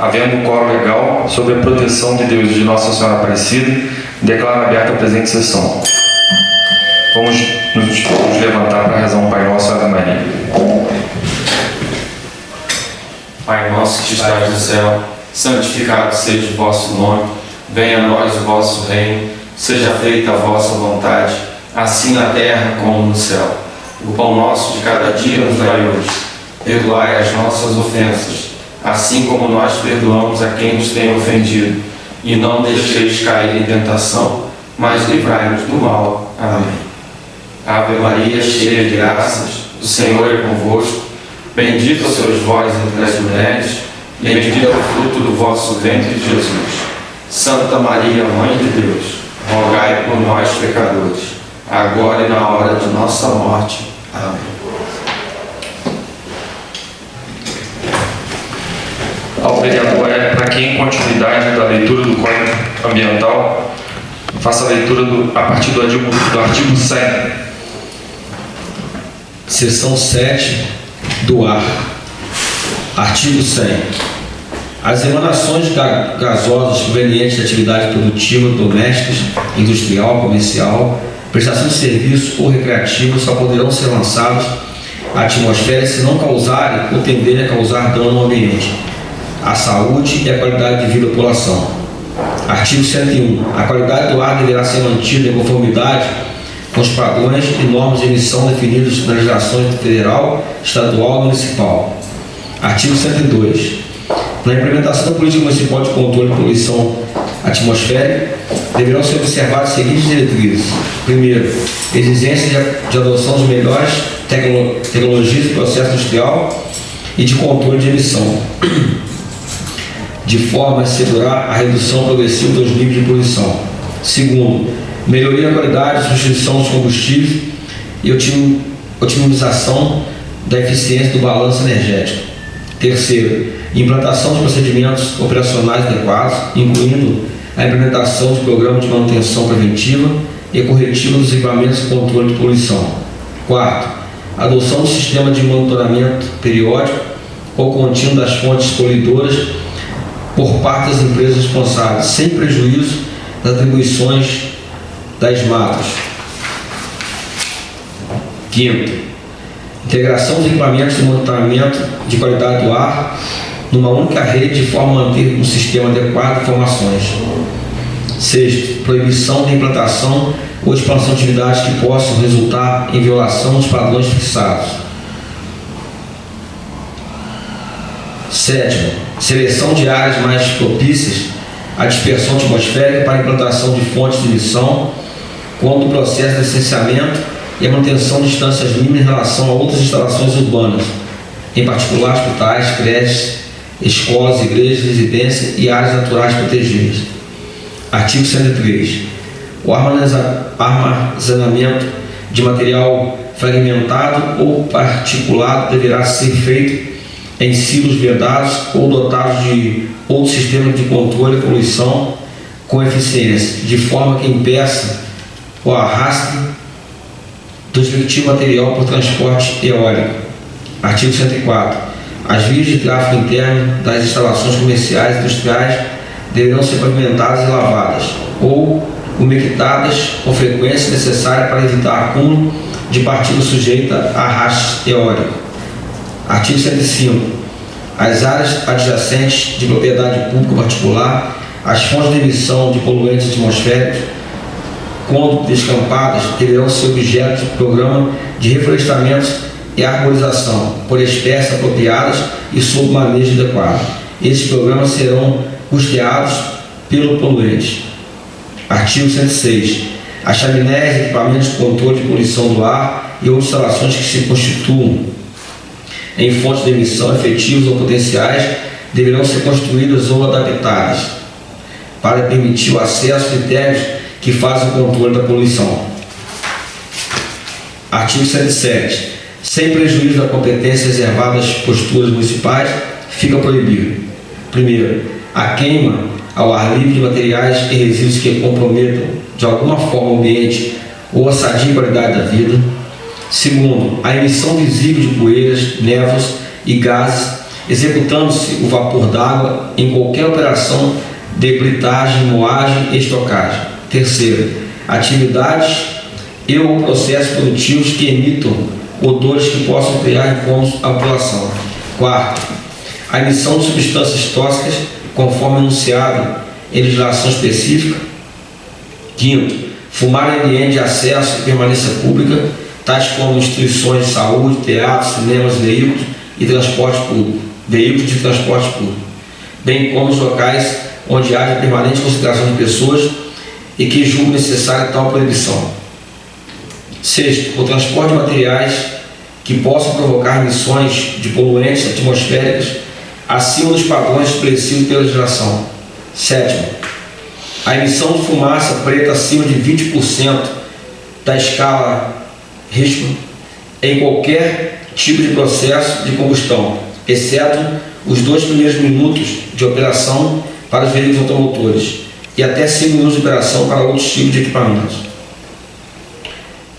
Havendo quórum legal, sob a proteção de Deus e de Nossa Senhora Aparecida, declaro aberta a presente sessão. Vamos nos levantar para rezar um Pai Nosso, Ave Maria. Pai nosso que estás no céu, santificado seja o vosso nome, venha a nós o vosso reino, seja feita a vossa vontade, assim na terra como no céu. O pão nosso de cada dia nos dai hoje. Perdoai as nossas ofensas, assim como nós perdoamos a quem nos tem ofendido. E não deixeis cair em tentação, mas livrai-nos do mal. Amém. Ave Maria, cheia de graças, o Senhor é convosco. Bendita sois vós entre as mulheres, e bendito é o fruto do vosso ventre, Jesus. Santa Maria, Mãe de Deus, rogai por nós, pecadores, agora e na hora de nossa morte. Amém. Ao vereador, para quem em continuidade da leitura do Código Ambiental, faça a leitura a partir do artigo 100. Seção 7 do ar. Artigo 100. As emanações gasosas provenientes de atividade produtiva, domésticas, industrial, comercial, prestação de serviço ou recreativo só poderão ser lançados à atmosfera se não causarem ou tenderem a causar dano ao ambiente, à saúde e à qualidade de vida da população. Artigo 101. A qualidade do ar deverá ser mantida em conformidade com os padrões e normas de emissão definidos nas legislações federal, estadual e municipal. Artigo 102. Na implementação da política municipal de controle de poluição atmosférica, deverão ser observadas as seguintes diretrizes. Primeiro, exigência de adoção de melhores tecnologias do processo industrial e de controle de emissão, de forma a assegurar a redução progressiva dos níveis de poluição. Segundo, melhoria da qualidade e substituição dos combustíveis e otimização da eficiência do balanço energético. Terceiro, implantação de procedimentos operacionais adequados, incluindo a implementação de programas de manutenção preventiva e corretiva dos equipamentos de controle de poluição. Quarto, adoção de sistema de monitoramento periódico ou contínuo das fontes poluidoras por parte das empresas responsáveis, sem prejuízo das atribuições das matas. Quinto, integração dos equipamentos de monitoramento de qualidade do ar numa única rede de forma a manter um sistema adequado de informações. Sexto, proibição de implantação ou expansão de atividades que possam resultar em violação dos padrões fixados. Sétimo, seleção de áreas mais propícias à dispersão atmosférica para a implantação de fontes de emissão, quando o processo de licenciamento e a manutenção de distâncias mínimas em relação a outras instalações urbanas, em particular hospitais, creches, escolas, igrejas, residências e áreas naturais protegidas. Artigo 103. O armazenamento de material fragmentado ou particulado deverá ser feito em silos vedados ou dotados de outro sistema de controle de poluição com eficiência, de forma que impeça o arrasto do respectivo material por transporte eólico. Artigo 104. As vias de tráfego interno das instalações comerciais e industriais deverão ser pavimentadas e lavadas ou umectadas com frequência necessária para evitar acúmulo de partículas sujeitas a arrasto eólico. Artigo 105. As áreas adjacentes de propriedade pública ou particular, as fontes de emissão de poluentes atmosféricos, quando descampadas, deverão ser objeto de programa de reflorestamento e arborização por espécies apropriadas e sob manejo adequado. Esses programas serão custeados pelo poluente. Artigo 106. As chaminés, equipamentos de controle de poluição do ar e outras instalações que se constituam em fontes de emissão efetivas ou potenciais deverão ser construídas ou adaptadas para permitir o acesso de técnicos que fazem o controle da poluição. Artigo 107. Sem prejuízo da competência reservada às posturas municipais, fica proibido: primeiro, a queima ao ar livre de materiais e resíduos que comprometam de alguma forma o ambiente ou a sadia qualidade da vida. Segundo, a emissão visível de poeiras, névoas e gases executando-se o vapor d'água em qualquer operação de britagem, moagem e estocagem. Terceiro, atividades e ou processos produtivos que emitam odores que possam criar incômodos à população. Quarto, a emissão de substâncias tóxicas conforme anunciado em legislação específica. Quinto, fumar em ambiente de acesso e permanência pública, tais como instituições de saúde, teatros, cinemas, veículos de transporte público, bem como os locais onde haja permanente concentração de pessoas e que julgue necessária tal proibição. Sexto, o transporte de materiais que possam provocar emissões de poluentes atmosféricos acima dos padrões estabelecidos pela legislação. Sétimo, a emissão de fumaça preta acima de 20% da escala Richmond em qualquer tipo de processo de combustão, exceto os 2 primeiros minutos de operação para os veículos automotores e até 5 minutos de operação para outros tipos de equipamentos.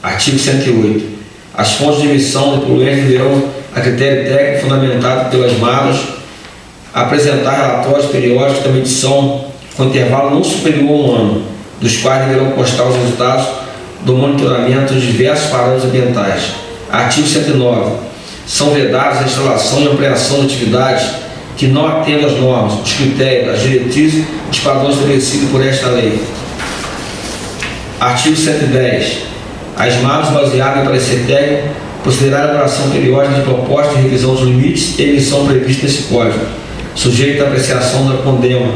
Artigo 108. As fontes de emissão de poluentes deverão, a critério técnico fundamentado pelas MADOS, apresentar relatórios periódicos da medição com intervalo não superior a 1 ano, dos quais deverão constar os resultados do monitoramento de diversos parâmetros ambientais. Artigo 109. São vedados a instalação e ampliação de atividades que não atendam às normas, os critérios, as diretrizes e os padrões estabelecidos por esta lei. Artigo 110. As MADOS, baseadas em parecer técnico, procederá à elaboração periódica de proposta de revisão dos limites e emissão prevista nesse código, sujeita à apreciação da CONDEMA,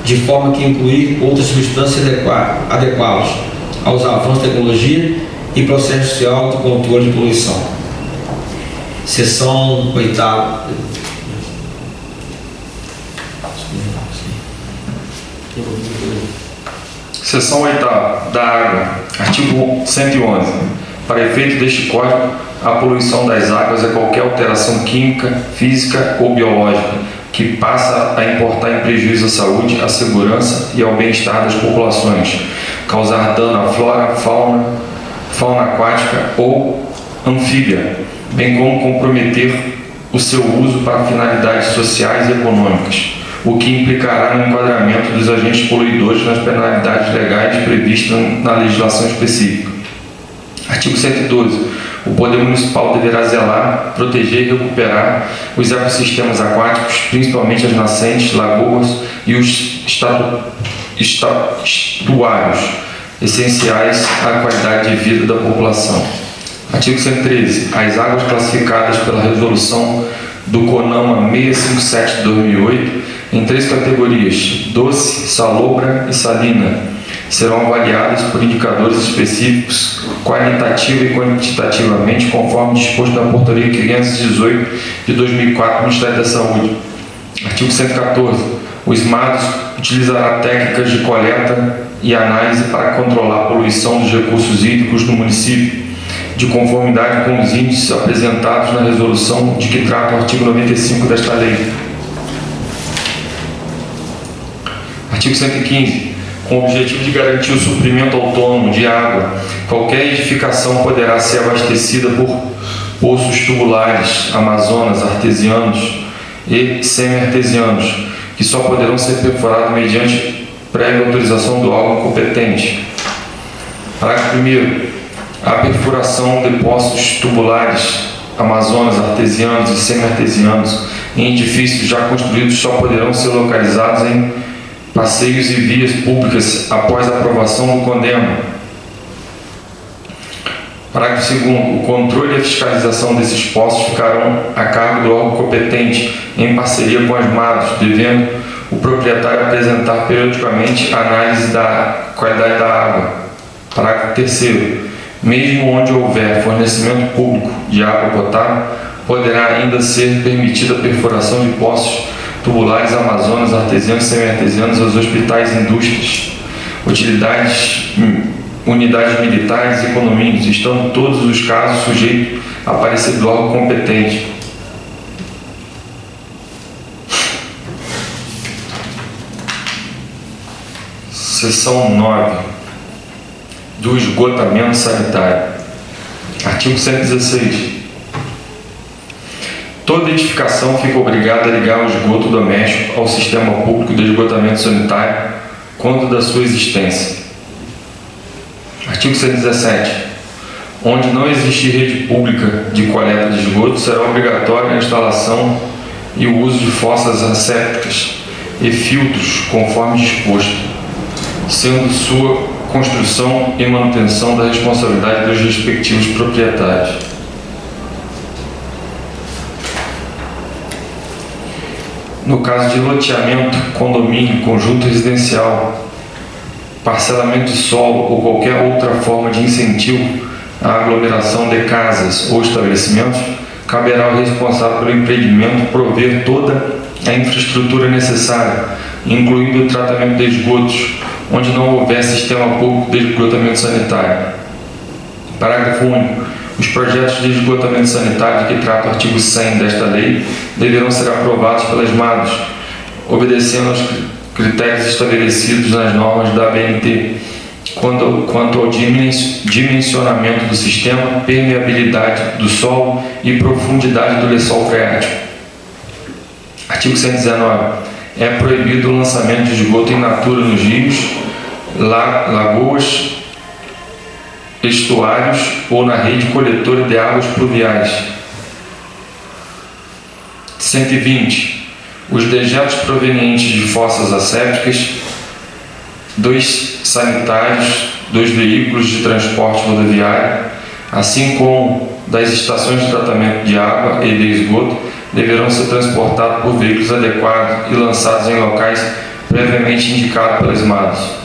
de forma que incluir outras substâncias adequadas aos avanços de tecnologia e processo social de controle de poluição. Seção 8ª. Seção 8ª da água. Artigo 111. Para efeito deste Código, a poluição das águas é qualquer alteração química, física ou biológica que passa a importar em prejuízo à saúde, à segurança e ao bem-estar das populações, causar dano à flora, fauna aquática ou anfíbia, bem como comprometer o seu uso para finalidades sociais e econômicas, o que implicará no enquadramento dos agentes poluidores nas penalidades legais previstas na legislação específica. Artigo 112. O Poder Municipal deverá zelar, proteger e recuperar os ecossistemas aquáticos, principalmente as nascentes, lagoas e os estuários, essenciais à qualidade de vida da população. Artigo 113. As águas classificadas pela Resolução do CONAMA 657 de 2008 em 3 categorias: doce, salobra e salina, serão avaliadas por indicadores específicos, qualitativa e quantitativamente, conforme disposto na Portaria 518 de 2004 do Ministério da Saúde. Artigo 114. O SMADOS utilizará técnicas de coleta e análise para controlar a poluição dos recursos hídricos do município, de conformidade com os índices apresentados na resolução de que trata o artigo 95 desta lei. Artigo 115. Com o objetivo de garantir o suprimento autônomo de água, qualquer edificação poderá ser abastecida por poços tubulares, amazonas, artesianos e semi-artesianos, que só poderão ser perfurados mediante prévia autorização do órgão competente. Parágrafo 1º. A perfuração de poços tubulares, amazonas, artesianos e semi-artesianos em edifícios já construídos só poderão ser localizados em passeios e vias públicas após a aprovação do CONDEMA. Parágrafo 2º. O controle e a fiscalização desses poços ficarão a cargo do órgão competente, em parceria com as MADOS, devendo o proprietário apresentar periodicamente a análise da qualidade da água. Parágrafo 3º. Mesmo onde houver fornecimento público de água potável, poderá ainda ser permitida a perfuração de poços tubulares, amazonas, artesianos, semi-artesianos aos hospitais, indústrias, unidades militares e condomínios, estando todos os casos sujeitos a parecer do órgão competente. Seção 9. Do esgotamento sanitário. Artigo 116. Toda edificação fica obrigada a ligar o esgoto doméstico ao sistema público de esgotamento sanitário quando da sua existência. Artigo 117. Onde não existir rede pública de coleta de esgoto, será obrigatória a instalação e o uso de fossas assépticas e filtros conforme disposto, sendo sua construção e manutenção da responsabilidade dos respectivos proprietários. No caso de loteamento, condomínio, conjunto residencial, parcelamento de solo ou qualquer outra forma de incentivo à aglomeração de casas ou estabelecimentos, caberá ao responsável pelo empreendimento prover toda a infraestrutura necessária, incluindo o tratamento de esgotos, onde não houver sistema público de esgotamento sanitário. Parágrafo único. Os projetos de esgotamento sanitário de que trata o artigo 100 desta lei deverão ser aprovados pelas MADOS, obedecendo aos critérios estabelecidos nas normas da ABNT, quanto ao dimensionamento do sistema, permeabilidade do solo e profundidade do lençol freático. Artigo 119. É proibido o lançamento de esgoto in natura nos rios, lagoas, estuários ou na rede coletora de águas pluviais. 120. Os dejetos provenientes de fossas assépticas, dos sanitários, dos veículos de transporte rodoviário, assim como das estações de tratamento de água e de esgoto, deverão ser transportados por veículos adequados e lançados em locais previamente indicados pelas MADOS.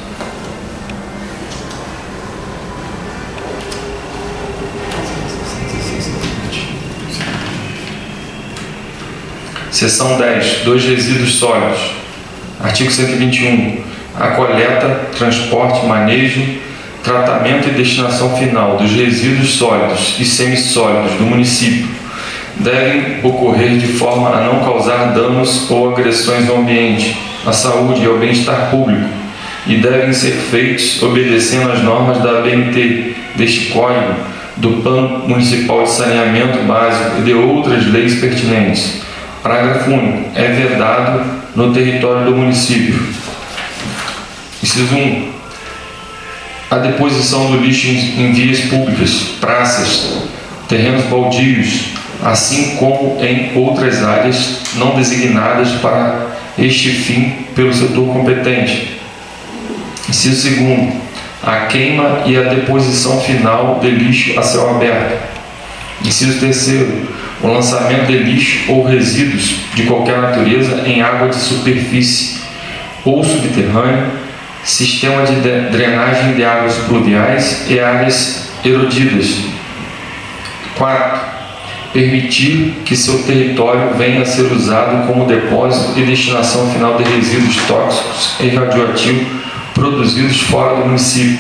Seção 10. Dos resíduos sólidos. Artigo 121. A coleta, transporte, manejo, tratamento e destinação final dos resíduos sólidos e semissólidos do município devem ocorrer de forma a não causar danos ou agressões ao ambiente, à saúde e ao bem-estar público, e devem ser feitos obedecendo às normas da ABNT, deste Código, do Plano Municipal de Saneamento Básico e de outras leis pertinentes. Parágrafo único. É vedado no território do município. Inciso 1. A deposição do lixo em vias públicas, praças, terrenos baldios, assim como em outras áreas não designadas para este fim pelo setor competente. Inciso 2. A queima e a deposição final de lixo a céu aberto. Inciso 3. O lançamento de lixo ou resíduos de qualquer natureza em água de superfície ou subterrânea, sistema de drenagem de águas pluviais e áreas erodidas. 4. Permitir que seu território venha a ser usado como depósito e destinação final de resíduos tóxicos e radioativos produzidos fora do município.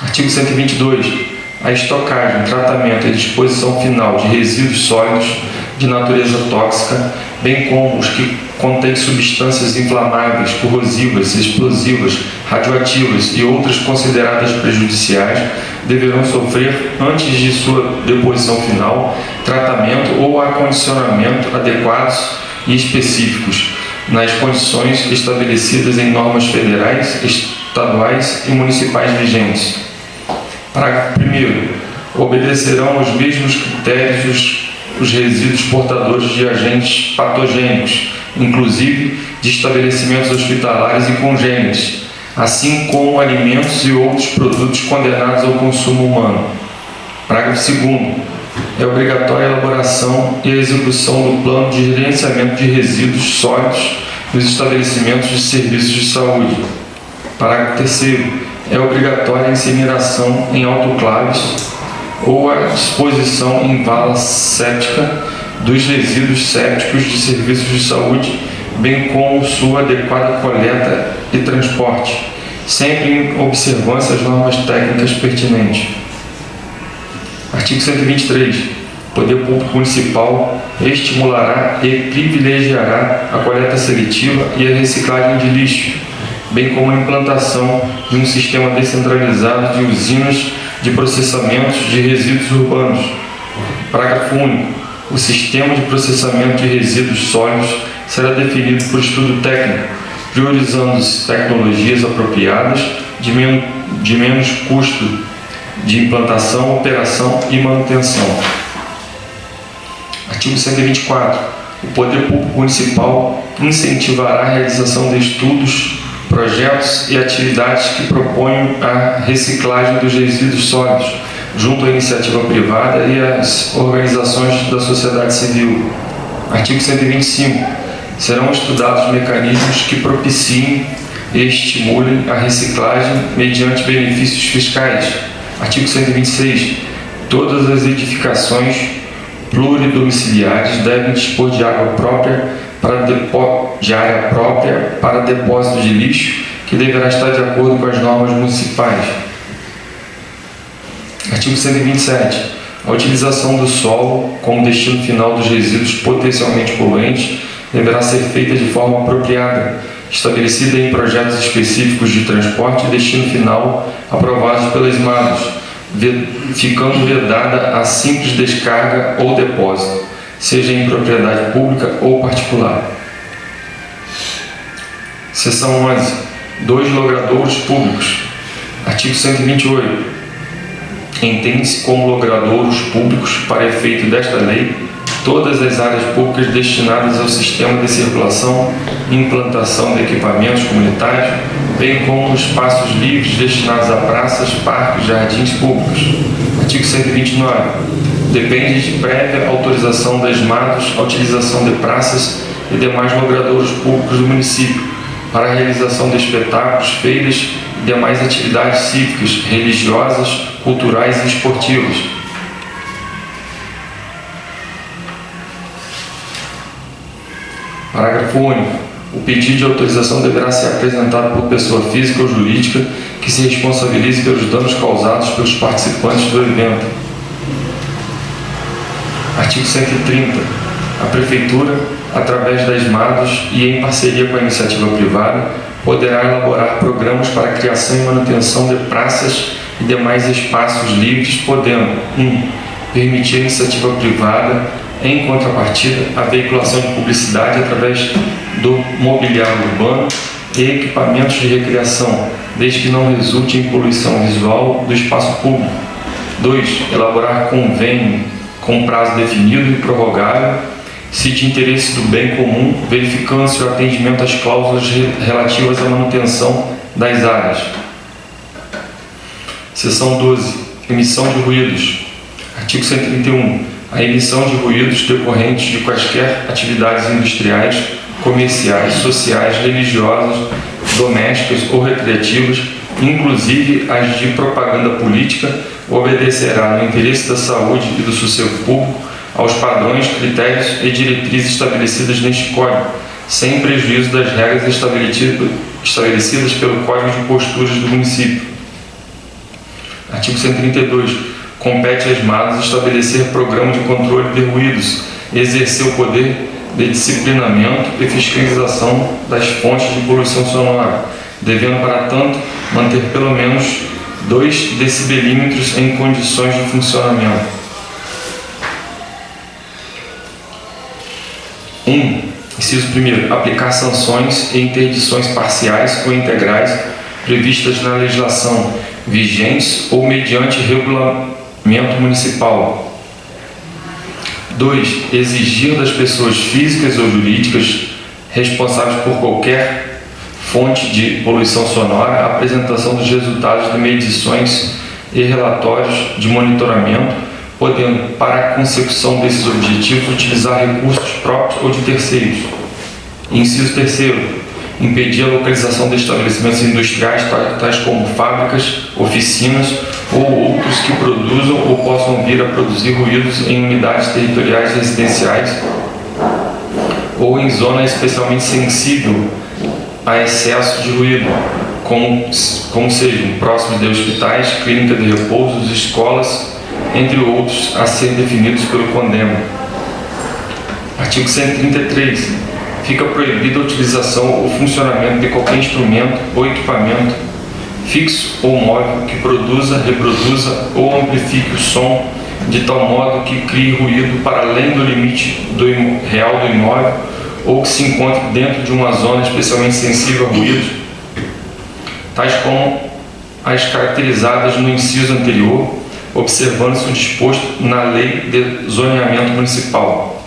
Artigo 122. A estocagem, tratamento e disposição final de resíduos sólidos de natureza tóxica, bem como os que contêm substâncias inflamáveis, corrosivas, explosivas, radioativas e outras consideradas prejudiciais, deverão sofrer, antes de sua deposição final, tratamento ou acondicionamento adequados e específicos, nas condições estabelecidas em normas federais, estaduais e municipais vigentes. Parágrafo 1º. Obedecerão aos mesmos critérios os resíduos portadores de agentes patogênicos, inclusive de estabelecimentos hospitalares e congêneres, assim como alimentos e outros produtos condenados ao consumo humano. Parágrafo 2º. É obrigatória a elaboração e a execução do plano de gerenciamento de resíduos sólidos nos estabelecimentos de serviços de saúde. Parágrafo 3º. É obrigatória a incineração em autoclaves ou a disposição em vala séptica dos resíduos sépticos de serviços de saúde, bem como sua adequada coleta e transporte, sempre em observância às normas técnicas pertinentes. Artigo 123. O Poder Público Municipal estimulará e privilegiará a coleta seletiva e a reciclagem de lixo, bem como a implantação de um sistema descentralizado de usinas de processamento de resíduos urbanos. Parágrafo único. O sistema de processamento de resíduos sólidos será definido por estudo técnico, priorizando-se tecnologias apropriadas, de menos custo de implantação, operação e manutenção. Artigo 124. O poder público municipal incentivará a realização de estudos, projetos e atividades que proponham a reciclagem dos resíduos sólidos, junto à iniciativa privada e às organizações da sociedade civil. Artigo 125. Serão estudados mecanismos que propiciem e estimulem a reciclagem mediante benefícios fiscais. Artigo 126. Todas as edificações pluridomiciliares devem dispor de área própria para depósito de lixo, que deverá estar de acordo com as normas municipais. Artigo 127. A utilização do solo como destino final dos resíduos potencialmente poluentes deverá ser feita de forma apropriada, estabelecida em projetos específicos de transporte e destino final aprovados pelas SMADOS, ficando vedada a simples descarga ou depósito, seja em propriedade pública ou particular. Seção 11. 2 logradouros públicos. Artigo 128. Entende-se como logradouros públicos, para efeito desta lei, todas as áreas públicas destinadas ao sistema de circulação e implantação de equipamentos comunitários, bem como espaços livres destinados a praças, parques, jardins públicos. Artigo 129. Depende de prévia autorização das SMADOS a utilização de praças e demais logradouros públicos do município para a realização de espetáculos, feiras e demais atividades cívicas, religiosas, culturais e esportivas. Parágrafo único. O pedido de autorização deverá ser apresentado por pessoa física ou jurídica que se responsabilize pelos danos causados pelos participantes do evento. Artigo 130. A Prefeitura, através das SMADOS e em parceria com a iniciativa privada, poderá elaborar programas para a criação e manutenção de praças e demais espaços livres, podendo 1. Permitir a iniciativa privada, em contrapartida, a veiculação de publicidade através do mobiliário urbano e equipamentos de recreação, desde que não resulte em poluição visual do espaço público. 2. Elaborar convênio com prazo definido e prorrogável, se de interesse do bem comum, verificando-se o atendimento às cláusulas relativas à manutenção das áreas. Seção 12. Emissão de ruídos. Artigo 131. A emissão de ruídos decorrentes de quaisquer atividades industriais, comerciais, sociais, religiosas, domésticas ou recreativas, inclusive as de propaganda política, obedecerá, no interesse da saúde e do sossego público, aos padrões, critérios e diretrizes estabelecidas neste Código, sem prejuízo das regras estabelecidas pelo Código de Posturas do município. Artigo 132. Compete às SMADOS estabelecer programa de controle de ruídos, exercer o poder de disciplinamento e fiscalização das fontes de poluição sonora, devendo, para tanto, manter pelo menos 2 decibelímetros em condições de funcionamento. 1. Inciso 1º. Aplicar sanções e interdições parciais ou integrais previstas na legislação vigentes ou mediante regulamento municipal. 2. Exigir das pessoas físicas ou jurídicas responsáveis por qualquer fonte de poluição sonora a apresentação dos resultados de medições e relatórios de monitoramento, podendo, para a consecução desses objetivos, utilizar recursos próprios ou de terceiros. Inciso 3º. Impedir a localização de estabelecimentos industriais, tais como fábricas, oficinas ou outros que produzam ou possam vir a produzir ruídos em unidades territoriais residenciais ou em zona especialmente sensível a excesso de ruído, como sejam próximos de hospitais, clínicas de repouso, escolas, entre outros, a serem definidos pelo Condema. Artigo 133. Fica proibida a utilização ou funcionamento de qualquer instrumento ou equipamento fixo ou móvel que produza, reproduza ou amplifique o som de tal modo que crie ruído para além do limite real do imóvel ou que se encontre dentro de uma zona especialmente sensível a ruídos, tais como as caracterizadas no inciso anterior, observando-se o disposto na Lei de Zoneamento Municipal.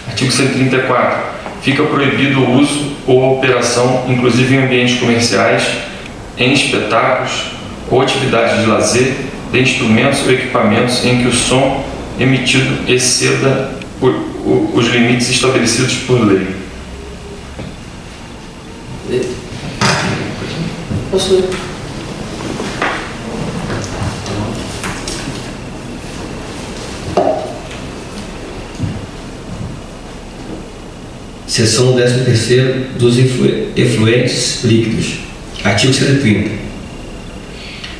Artigo 134. Fica proibido o uso ou a operação, inclusive em ambientes comerciais, em espetáculos ou atividades de lazer, de instrumentos ou equipamentos em que o som emitido exceda os limites estabelecidos por lei. Posso ler? Seção 13ª dos efluentes líquidos. Artigo 130.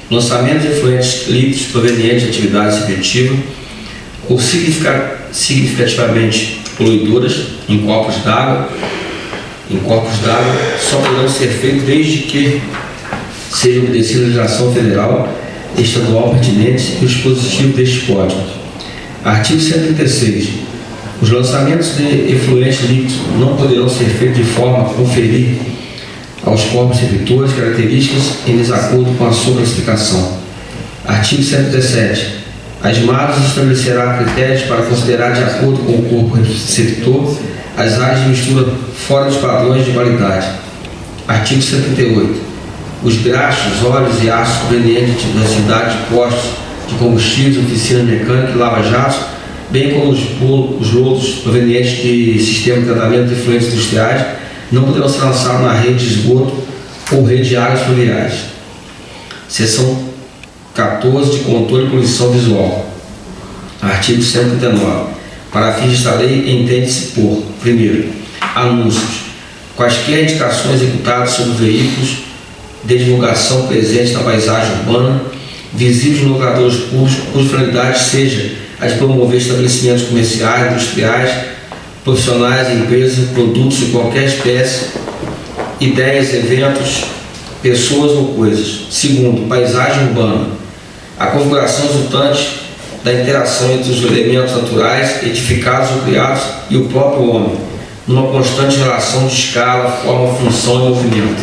Lançamento de efluentes líquidos provenientes de atividade subjetiva ou significativamente poluidoras em corpos d'água só poderão ser feitos desde que seja obedecida a legislação federal e estadual pertinente e o dispositivo deste código. Artigo 136. Os lançamentos de efluentes líquidos não poderão ser feitos de forma a conferir aos corpos receptores características em desacordo com a sua classificação. Artigo 117. A SMADOS estabelecerá critérios para considerar de acordo com o corpo receptor as áreas de mistura fora dos padrões de validade. Artigo 138. Os graxos, óleos e ácidos provenientes da atividade de postos de combustíveis, oficinas mecânicas e lava-jatos, bem como os lodos provenientes de sistema de tratamento de efluentes industriais, não poderão ser lançados na rede de esgoto ou rede de águas fluviais. Seção 14 de controle e poluição visual. Artigo 139. Para fins desta lei, entende-se por: primeiro, anúncios. Quaisquer indicações executadas sobre veículos de divulgação presentes na paisagem urbana, visíveis nos locadores públicos, cuja finalidade seja a de promover estabelecimentos comerciais, industriais, profissionais, empresas, produtos de qualquer espécie, ideias, eventos, pessoas ou coisas. Segundo, paisagem urbana. A configuração resultante da interação entre os elementos naturais, edificados ou criados, e o próprio homem, numa constante relação de escala, forma, função e movimento.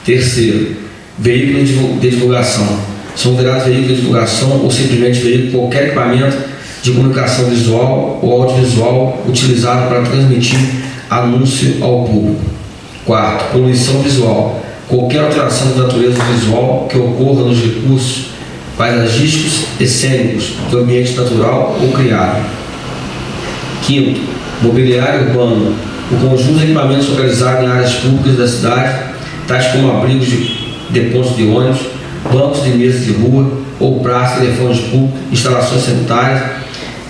Terceiro, veículos de divulgação. São considerados veículos de divulgação ou simplesmente veículos qualquer equipamento de comunicação visual ou audiovisual utilizado para transmitir anúncio ao público. Quarto, poluição visual. Qualquer alteração de natureza visual que ocorra nos recursos paisagísticos e cênicos do ambiente natural ou criado. Quinto, mobiliário urbano. O conjunto de equipamentos localizados em áreas públicas da cidade, tais como abrigos de pontos de ônibus, bancos de mesas de rua ou praças, telefones públicos, instalações sanitárias,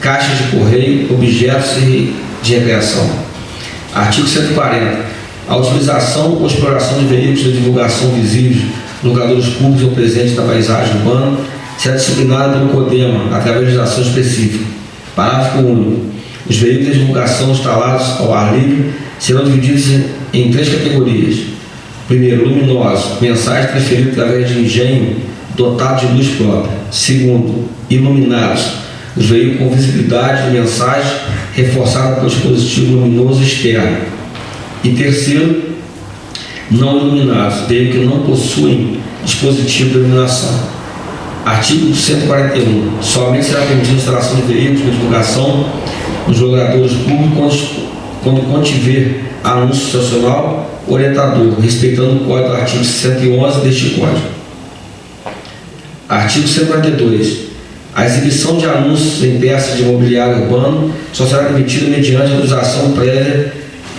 caixas de correio, objetos de recreação. Artigo 140. A utilização ou exploração de veículos de divulgação visíveis, locadores públicos ou presentes na paisagem urbana será disciplinada pelo CODEMA através de legislação específica. Parágrafo único. Os veículos de divulgação instalados ao ar livre serão divididos em 3 categorias. Primeiro, luminosos, mensagem transferida através de engenho dotado de luz própria. Segundo, iluminados, os veículos com visibilidade de mensagem reforçada pelo dispositivo luminoso externo. E terceiro, não iluminados, veículos que não possuem dispositivo de iluminação. Artigo 141. Somente será permitida a instalação de veículos de divulgação nos locadores públicos quando contiver anúncio estacional orientador, respeitando o código do artigo 111 deste código. Artigo 142. A exibição de anúncios em peças de mobiliário urbano só será permitida mediante autorização prévia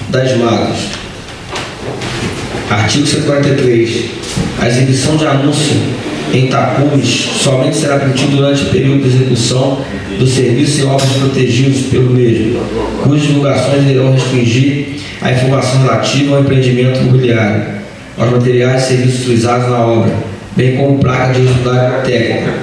das SMADOS. Artigo 143. A exibição de anúncio em tapumes somente será permitida durante o período de execução do serviço em obras protegidas pelo mesmo, cujas divulgações deverão restringir a informação relativa ao empreendimento imobiliário, aos materiais e serviços utilizados na obra, bem como placa de resultado técnica.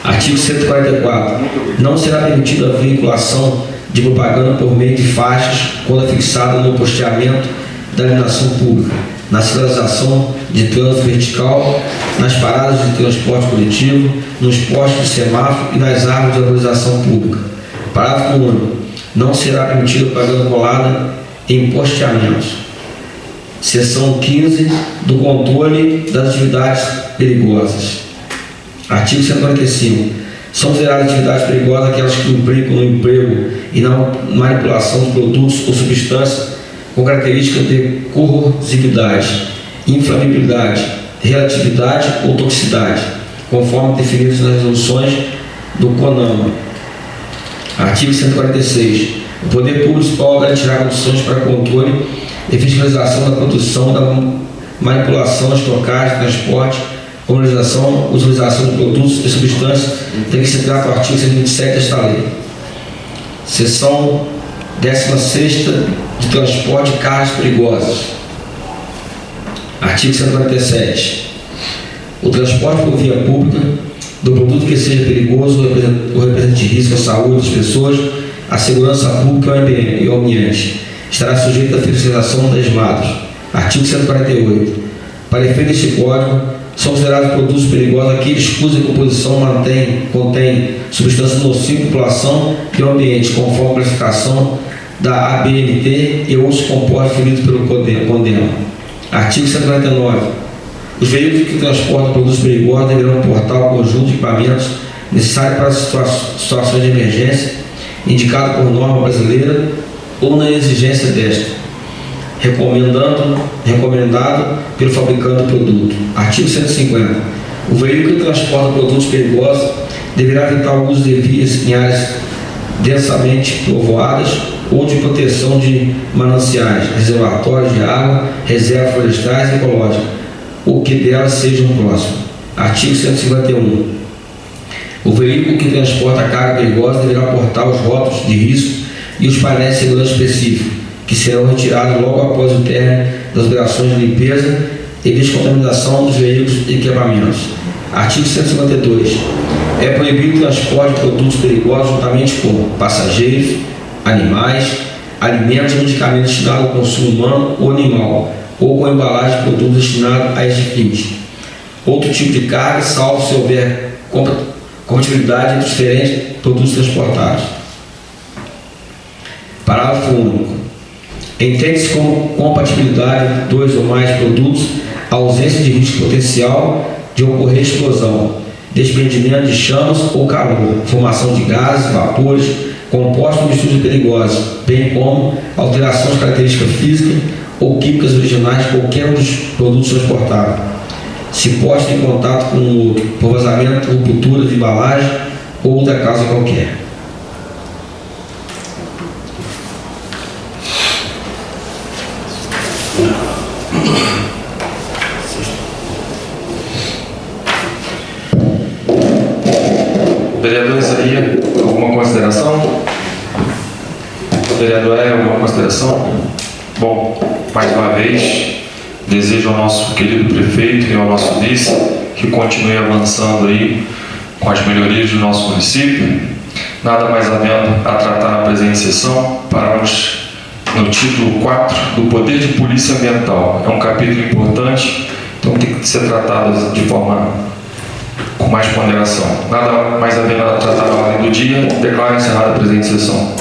Artigo 144. Não será permitida a veiculação de propaganda por meio de faixas quando afixada no posteamento da iluminação pública, na sinalização de trânsito vertical, nas paradas de transporte coletivo, nos postos de semáforo e nas árvores de arborização pública. Parágrafo único. Não será permitida propaganda colada em posteamentos. Seção 15 do controle das atividades perigosas. Artigo 145. São consideradas atividades perigosas aquelas que implicam no emprego e na manipulação de produtos ou substâncias com características de corrosividade, inflamabilidade, relatividade ou toxicidade, conforme definidos nas resoluções do CONAMA. Artigo 146. O poder público municipal garantirá condições para controle e fiscalização da produção, da manipulação, estocagem, transporte, comercialização, utilização de produtos e substâncias tem que se tratar do artigo 127 desta lei. Seção 16ª de transporte de cargas perigosas. Artigo 147. O transporte por via pública do produto que seja perigoso ou represente risco à saúde das pessoas, à segurança pública e ao ambiente estará sujeito à fiscalização das ESMADOS. Artigo 148. Para efeito deste código, são considerados produtos perigosos aqueles cuja composição contém substâncias nocivas à população e ao ambiente, conforme a classificação da ABNT e outros compostos referidos pelo CONDEMA. Artigo 149. Os veículos que transportam produtos perigosos deverão portar o conjunto de equipamentos necessários para situações de emergência, indicado por norma brasileira ou na exigência desta, recomendado pelo fabricante do produto. Artigo 150. O veículo que transporta produtos perigosos deverá evitar o uso de vias em áreas densamente povoadas ou de proteção de mananciais, reservatórios de água, reservas florestais e ecológicas, ou que delas sejam próximos. Artigo 151. O veículo que transporta carga perigosa deverá portar os rótulos de risco e os painéis de segurança específicos, que serão retirados logo após o término das operações de limpeza e descontaminação dos veículos e equipamentos. Artigo 152. É proibido o transporte de produtos perigosos juntamente com passageiros, animais, alimentos e medicamentos destinados ao consumo humano ou animal, ou com embalagem de produtos destinados a estes fins. Outro tipo de carga, salvo se houver compatibilidade entre os diferentes produtos transportados. Parágrafo único. Entende-se como compatibilidade de dois ou mais produtos a ausência de risco potencial de ocorrer explosão, desprendimento de chamas ou calor, formação de gases, vapores, compostos ou misturas perigosas, bem como alteração de características físicas ou químicas originais de qualquer um dos produtos transportados, se posto em contato com o outro, por vazamento, ruptura de embalagem ou outra causa qualquer. Vereador Isaías, alguma consideração? Vereador Hélio, alguma consideração? Bom, mais uma vez, desejo ao nosso querido prefeito e ao nosso vice que continue avançando aí com as melhorias do nosso município. Nada mais havendo a tratar na presente sessão, paramos no título 4 do Poder de Polícia Ambiental. É um capítulo importante, então tem que ser tratado de forma com mais ponderação. Nada mais havendo a tratar na ordem do dia, declaro encerrada a presente sessão.